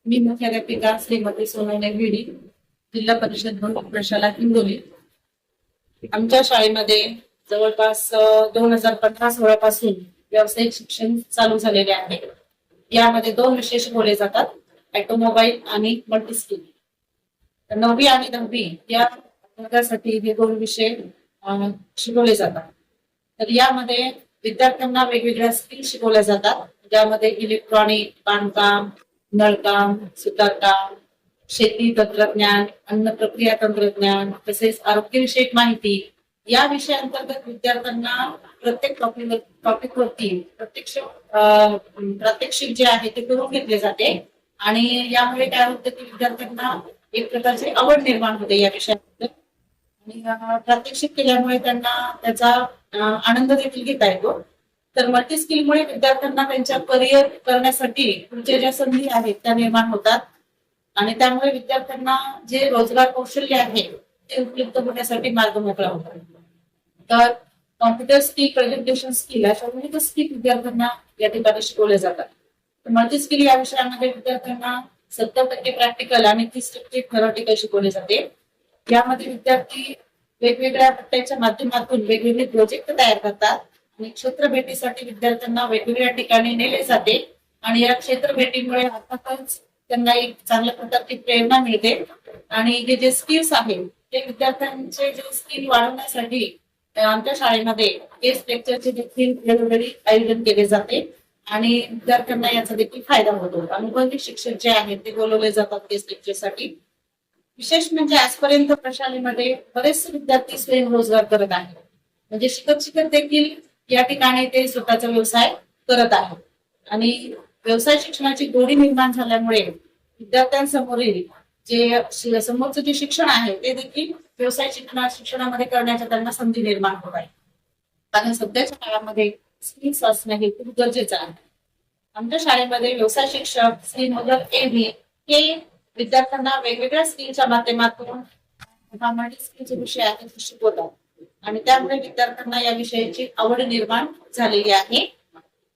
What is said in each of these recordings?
मी मुख्याध्यापिका श्रीमती सोनवणे भिडी, जिल्हा परिषद म्हणून प्रशाला हिंगोली. आमच्या शाळेमध्ये जवळपास 2015-16 पासून व्यावसायिक शिक्षण चालू झालेले आहे. यामध्ये 2 विषय शिकवले जातात, ऑटोमोबाईल आणि मल्टीस्किल. 9वी आणि 10वी या वर्गासाठी हे 2 विषय शिकवले जातात. तर यामध्ये विद्यार्थ्यांना वेगवेगळ्या स्किल शिकवल्या जातात, ज्यामध्ये इलेक्ट्रॉनिक, बांधकाम, नळकाम, सुतारकाम, शेती तंत्रज्ञान, अन्न प्रक्रिया तंत्रज्ञान, तसेच आरोग्यविषयक माहिती या विषयांतर्गत विद्यार्थ्यांना प्रत्येक टॉपिकवरती प्रात्यक्षिक जे आहे ते करून घेतले जाते. आणि यामुळे काय होतं की विद्यार्थ्यांना एक प्रकारची आवड निर्माण होते या विषयाबद्दल. आणि प्रात्यक्षिक केल्यामुळे त्यांना त्याचा आनंद देखील घेता येतो. तर मल्टी स्किलमुळे विद्यार्थ्यांना त्यांच्या करिअर करण्यासाठी पुढच्या ज्या संधी आहेत त्या निर्माण होतात. आणि त्यामुळे विद्यार्थ्यांना जे रोजगार कौशल्य आहे ते उपलब्ध होण्यासाठी मार्ग मोकळा होतो. तर कॉम्प्युटर स्किल, प्रेझेंटेशन स्किल अशा विविध स्किल विद्यार्थ्यांना या ठिकाणी शिकवले जातात. मल्टी स्किल या विषयामध्ये विद्यार्थ्यांना 70% प्रॅक्टिकल आणि 30% थेरॉटिकल शिकवले जाते. यामध्ये विद्यार्थी वेगवेगळ्या पट्ट्याच्या माध्यमातून वेगवेगळे प्रोजेक्ट तयार करतात आणि क्षेत्र भेटीसाठी विद्यार्थ्यांना वेगवेगळ्या ठिकाणी नेले जाते. आणि या क्षेत्र भेटीमुळे अर्थातच त्यांना एक चांगल्या प्रकारची प्रेरणा मिळते. आणि हे जे स्किल्स आहेत ते विद्यार्थ्यांचे जे स्किल वाढवण्यासाठी आमच्या शाळेमध्ये गेस्ट लेक्चरचे देखील वेळोवेळी आयोजन केले जाते आणि विद्यार्थ्यांना याचा देखील फायदा होतो. अनुभवी शिक्षक जे आहेत ते बोलवले जातात गेस्ट लेक्चरसाठी. विशेष म्हणजे आजपर्यंत प्रशालेमध्ये बरेचसे विद्यार्थी स्वयंरोजगार करत आहेत. म्हणजे शिकत शिकत देखील या ठिकाणी ते स्वतःचा व्यवसाय करत आहेत. आणि व्यवसाय शिक्षणाची गोडी निर्माण झाल्यामुळे विद्यार्थ्यांसमोरील जे समोरचं जे शिक्षण आहे ते देखील व्यवसाय शिक्षणामध्ये करण्याच्या त्यांना संधी निर्माण होत आहे. कारण सध्याच्या काळामध्ये स्किल्स असणं हे खूप गरजेचं आहे. आमच्या शाळेमध्ये व्यवसाय शिक्षक श्री नोदल एव्ही हे विद्यार्थ्यांना वेगवेगळ्या स्किलच्या माध्यमातून मल्टी स्किलचे विषय आहेत ते शिकवतात. आणि त्यामुळे विद्यार्थ्यांना या विषयाची आवड निर्माण झालेली आहे.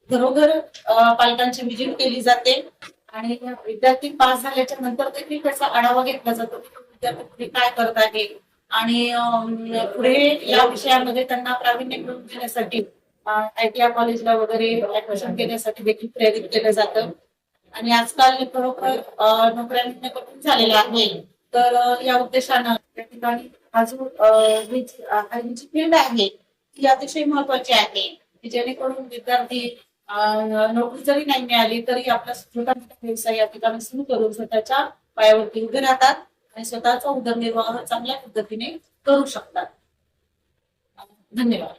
घरोघर पालकांची व्हिजिट केली जाते आणि विद्यार्थी पास झाल्याच्या नंतर देखील त्याचा आढावा घेतला जातो की विद्यार्थी पुढे काय करत आहे आणि पुढे या विषयामध्ये त्यांना प्रावीण्य मिळवून देण्यासाठी ITI कॉलेजला वगैरे ऍडमिशन घेण्यासाठी देखील प्रेरित केलं जातं. आणि आजकाल खरोखर नोकऱ्या मिळणं कठीण झालेलं आहे. तर या उद्देशानं त्या ठिकाणी अजून ही जी फील्ड आहे ती अतिशय महत्वाची आहे की जेणेकरून विद्यार्थी नोकरी जरी नाही मिळाली तरी आपला छोटा मोठा व्यवसाय या ठिकाणी सुरू करून स्वतःच्या पायावरती उभे राहतात आणि स्वतःचा उदरनिर्वाह चांगल्या पद्धतीने करू शकतात. धन्यवाद.